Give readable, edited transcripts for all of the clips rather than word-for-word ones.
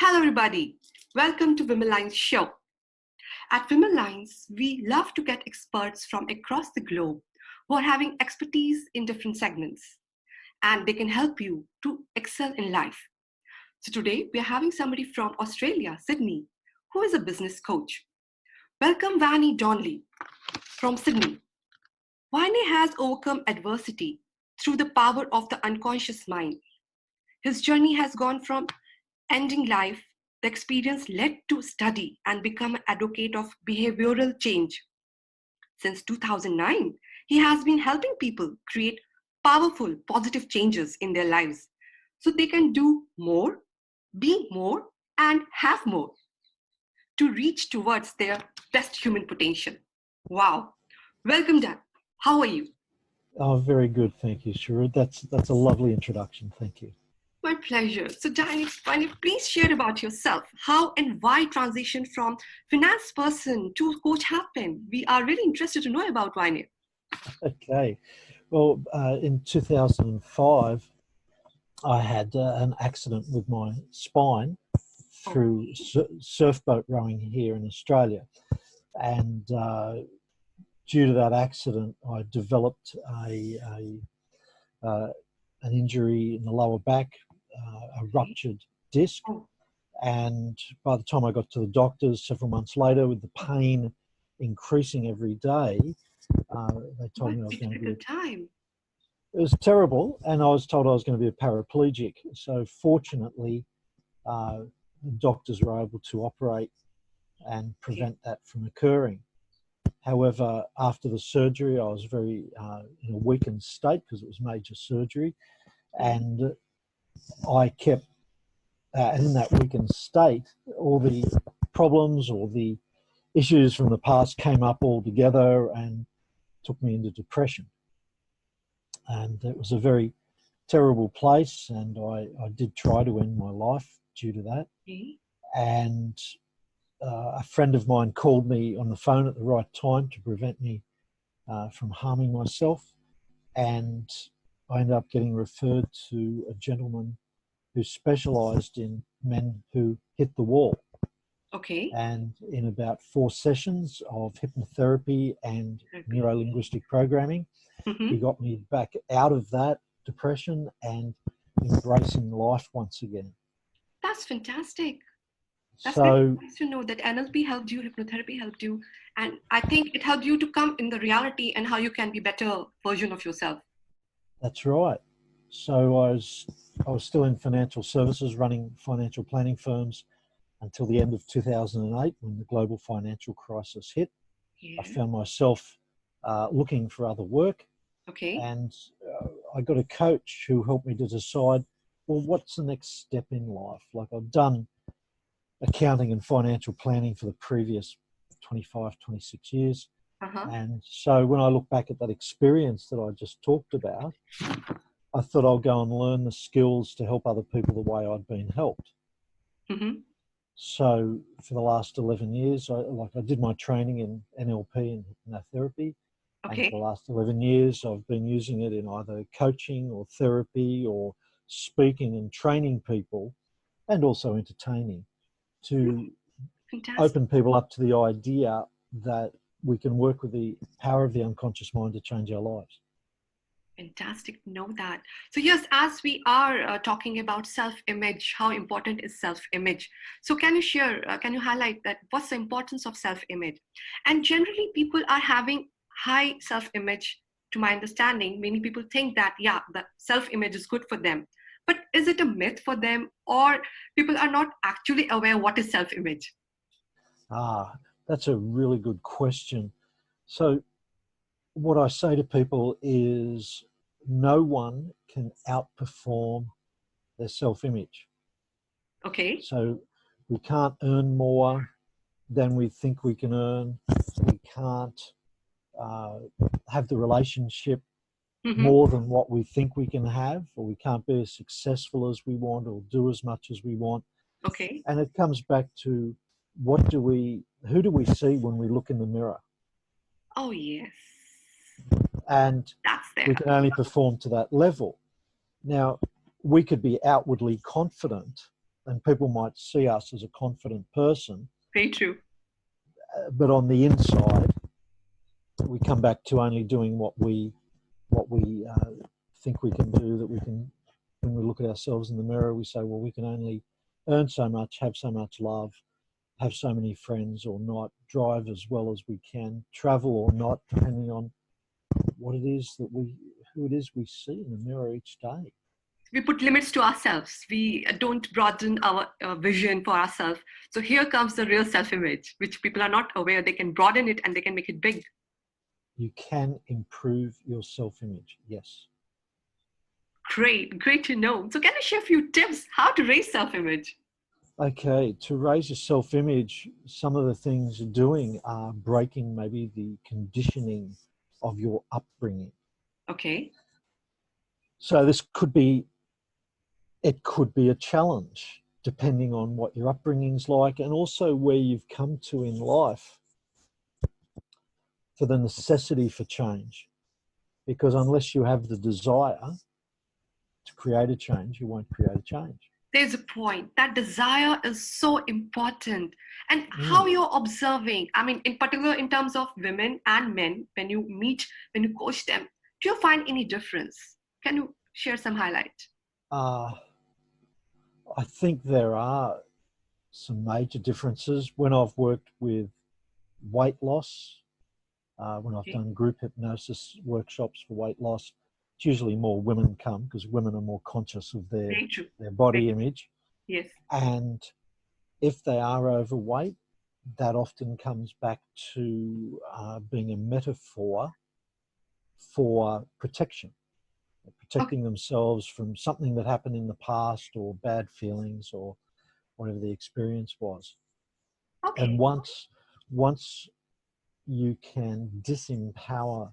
Hello, everybody. Welcome to Womenlines show. At Womenlines, we love to get experts from across the globe who are having expertise in different segments, and they can help you to excel in life. So today, we are having somebody from Australia, Sydney, who is a business coach. Welcome, Donnelly from Sydney. Vani has overcome adversity through the power of the unconscious mind. His journey has gone from ending life. The experience led to study and become an advocate of behavioral change. Since 2009, he has been helping people create powerful, positive changes in their lives so they can do more, be more, and have more to reach towards their best human potential. Wow. Welcome, Dan. How are you? Oh, very good. Thank you, Shura. That's a lovely introduction. Thank you. My pleasure. So, Danny, please share about yourself. How and why transition from finance person to coach happened? We are really interested to know about Vani. Okay. Well, in 2005, I had an accident with my spine through surfboat rowing here in Australia. And due to that accident, I developed an injury in the lower back, a ruptured disc. And by the time I got to the doctors several months later, with the pain increasing every day, they told me I was going to be time. It was terrible, and I was told I was going to be a paraplegic. So fortunately, the doctors were able to operate and prevent that from occurring. However, after the surgery, I was very in a weakened state because it was major surgery, and I kept in that weakened state. All the problems or the issues from the past came up all together and took me into depression. And it was a very terrible place, and I did try to end my life due to that. And a friend of mine called me on the phone at the right time to prevent me from harming myself, and I ended up getting referred to a gentleman who specialised in men who hit the wall. Okay. And in about 4 sessions of hypnotherapy and neuro-linguistic programming, he got me back out of that depression and embracing life once again. That's fantastic. That's so nice to know that NLP helped you, hypnotherapy helped you, and I think it helped you to come in the reality and how you can be better version of yourself. That's right. So I was still in financial services, running financial planning firms until the end of 2008 when the global financial crisis hit. I found myself looking for other work. And I got a coach who helped me to decide, well, what's the next step in life? Like, I've done accounting and financial planning for the previous 25, 26 years. And so when I look back at that experience that I just talked about, I thought I'll go and learn the skills to help other people the way I'd been helped. So for the last 11 years, I did my training in NLP and hypnotherapy. And for the last 11 years, I've been using it in either coaching or therapy or speaking and training people, and also entertaining, to open people up to the idea that we can work with the power of the unconscious mind to change our lives. Fantastic to know that. So yes, as we are talking about self-image, how important is self-image? So can you share, can you highlight that what's the importance of self-image? And generally people are having high self-image, to my understanding. Many people think that, yeah, the self-image is good for them. But is it a myth for them, or people are not actually aware what is self-image? That's a really good question. So what I say to people is no one can outperform their self-image. Okay. So we can't earn more than we think we can earn. We can't have the relationship more than what we think we can have, or we can't be as successful as we want or do as much as we want. Okay. And it comes back to who do we see when we look in the mirror? Oh, yes. And we can only perform to that level. Now, we could be outwardly confident and people might see us as a confident person, Very true. but on the inside, we come back to only doing what we think we can do. That we can, when we look at ourselves in the mirror, we say, well, we can only earn so much, have so much love, have so many friends or not, drive as well as we can, travel or not, depending on what it is that who it is we see in the mirror each day. We put limits to ourselves. We don't broaden our vision for ourselves. So here comes the real self-image, which people are not aware. They can broaden it and they can make it big. You can improve your self-image, yes. Great to know. So can you share a few tips how to raise self-image? Okay, to raise your self-image, some of the things you're doing are breaking maybe the conditioning of your upbringing. Okay. So it could be a challenge depending on what your upbringing's like and also where you've come to in life for the necessity for change. Because unless you have the desire to create a change, you won't create a change. There's a point. That desire is so important. And how you're observing, I mean, in particular, in terms of women and men, when you meet, when you coach them, do you find any difference? Can you share some highlight? I think there are some major differences. When I've worked with weight loss, when I've done group hypnosis workshops for weight loss, it's usually more women come because women are more conscious of their body image. Yes. And if they are overweight, that often comes back to being a metaphor for protection, protecting themselves from something that happened in the past or bad feelings or whatever the experience was. Okay. And once you can disempower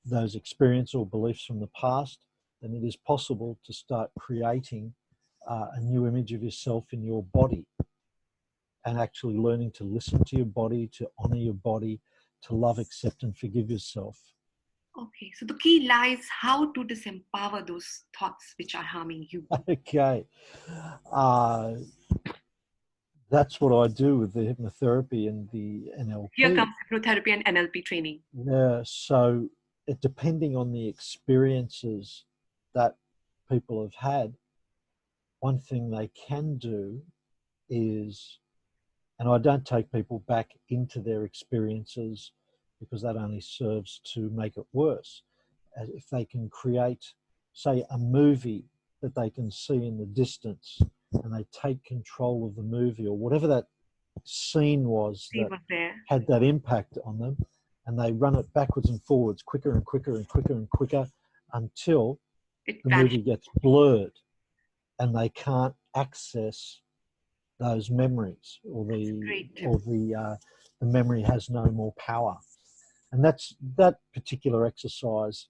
those experiences or beliefs from the past, then it is possible to start creating a new image of yourself in your body and actually learning to listen to your body, to honor your body, to love, accept, and forgive yourself. Okay, so the key lies how to disempower those thoughts which are harming you. Okay. That's what I do with the hypnotherapy and the NLP. Here comes hypnotherapy and NLP training. Yeah, so depending on the experiences that people have had, one thing they can do is, and I don't take people back into their experiences because that only serves to make it worse. If they can create, say, a movie that they can see in the distance and they take control of the movie or whatever that scene was that had that impact on them, and they run it backwards and forwards, quicker and quicker and quicker and quicker until the movie gets blurred and they can't access those memories, or the memory has no more power. And that particular exercise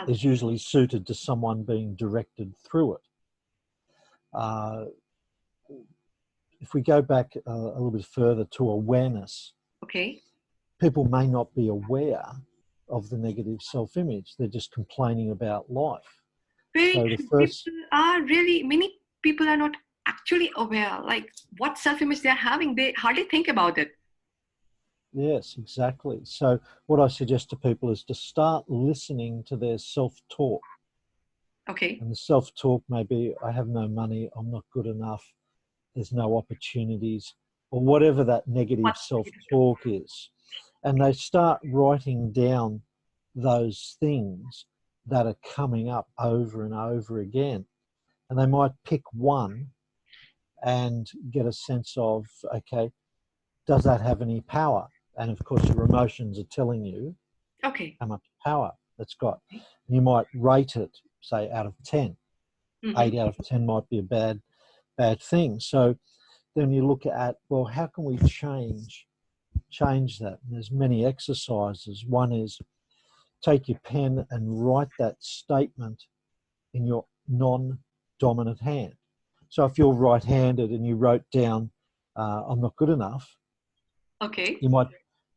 is usually suited to someone being directed through it. If we go back a little bit further to awareness, people may not be aware of the negative self-image. They're just complaining about life. Many people are not actually aware, like what self-image they're having. They hardly think about it. Yes, exactly. So what I suggest to people is to start listening to their self-talk. Okay. And the self-talk may be, I have no money, I'm not good enough, there's no opportunities, or whatever that negative self-talk is. And they start writing down those things that are coming up over and over again. And they might pick one and get a sense of, okay, does that have any power? And of course, your emotions are telling you how much power that's got. You might rate it, say, out of 10. 8 out of 10 might be a bad thing. So then you look at, well, how can we change that? And there's many exercises. One is take your pen and write that statement in your non-dominant hand. So if you're right-handed and you wrote down, I'm not good enough, you might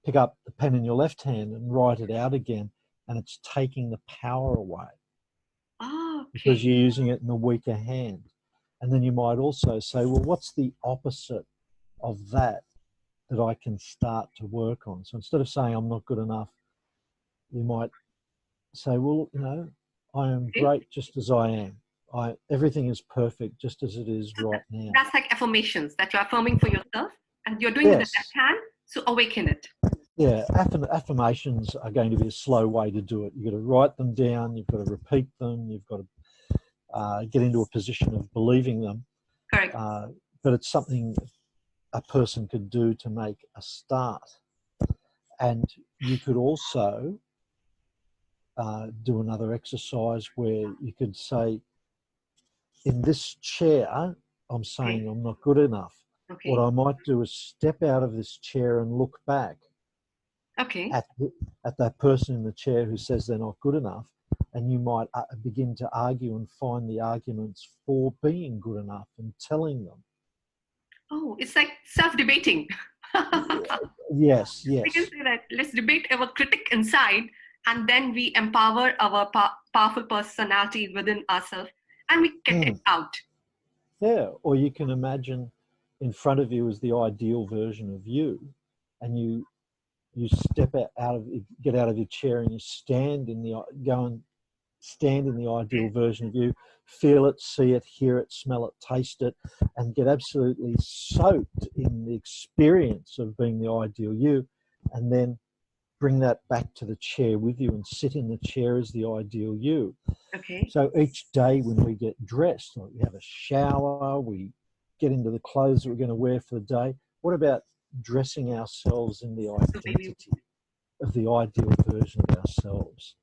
pick up the pen in your left hand and write it out again, and it's taking the power away because you're using it in the weaker hand. And then you might also say, well, what's the opposite of that I can start to work on? So instead of saying I'm not good enough, you might say, well, you know, I am great just as I am. Everything is perfect just as it is right now. That's like affirmations that you're affirming for yourself, and you're doing with the left hand, so awaken it. Yeah, affirmations are going to be a slow way to do it. You've got to write them down, you've got to repeat them, you've got to get into a position of believing them. Correct. But it's something a person could do to make a start. And you could also do another exercise where you could say, in this chair, I'm saying I'm not good enough. Okay. What I might do is step out of this chair and look back at that person in the chair who says they're not good enough, and you might begin to argue and find the arguments for being good enough and telling them. Oh, it's like self-debating. Yes. We can say that. Let's debate our critic inside, and then we empower our powerful personality within ourselves, and we get it out. Yeah, or you can imagine in front of you is the ideal version of you, and you step get out of your chair and you stand in the ideal version of you, feel it, see it, hear it, smell it, taste it, and get absolutely soaked in the experience of being the ideal you, and then bring that back to the chair with you and sit in the chair as the ideal you. Okay. So each day when we get dressed, like we have a shower, we get into the clothes that we're going to wear for the day. What about dressing ourselves in the identity of the ideal version of ourselves?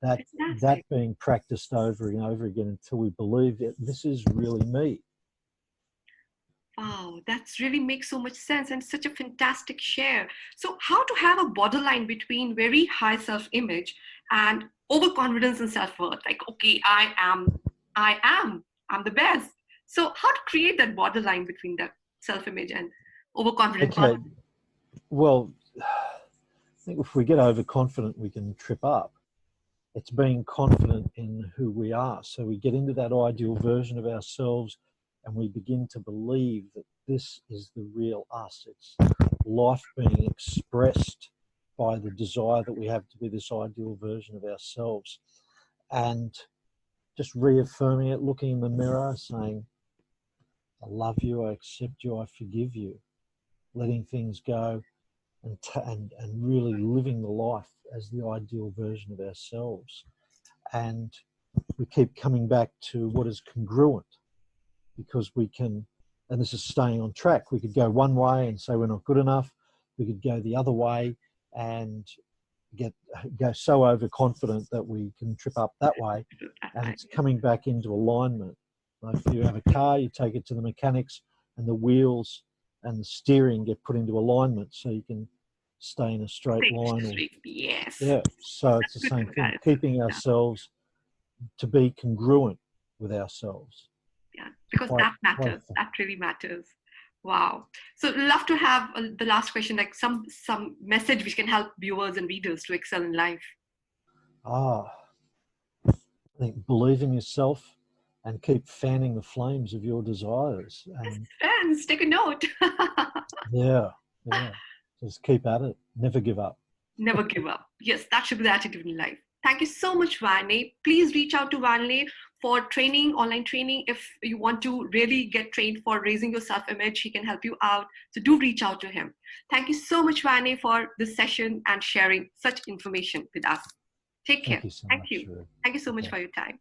That being practiced over and over again until we believe that this is really me. Wow, that's really makes so much sense and such a fantastic share. So how to have a borderline between very high self-image and overconfidence and self-worth? Like, okay, I'm the best. So how to create that borderline between that self-image and overconfident? Okay, well, I think if we get overconfident, we can trip up. It's being confident in who we are. So we get into that ideal version of ourselves and we begin to believe that this is the real us. It's life being expressed by the desire that we have to be this ideal version of ourselves. And just reaffirming it, looking in the mirror, saying, I love you, I accept you, I forgive you. Letting things go and really living the life as the ideal version of ourselves. And we keep coming back to what is congruent, because we can, and this is staying on track, we could go one way and say we're not good enough. We could go the other way and go so overconfident that we can trip up that way. And it's coming back into alignment. Like if you have a car, you take it to the mechanics and the wheels and the steering get put into alignment so you can stay in a straight line. Yes. Yeah, so it's the same thing, keeping ourselves to be congruent with ourselves. Yeah, because that matters. That really matters. Wow. So love to have the last question, like some message which can help viewers and readers to excel in life. I think believe in yourself and keep fanning the flames of your desires. And friends, take a note. yeah. Just keep at it. Never give up. Never give up. Yes, that should be the attitude in life. Thank you so much, Varney. Please reach out to Varney for training, online training. If you want to really get trained for raising your self-image, he can help you out. So do reach out to him. Thank you so much, Varney, for this session and sharing such information with us. Take care. Thank you so Thank much. you. Thank you so much for your time.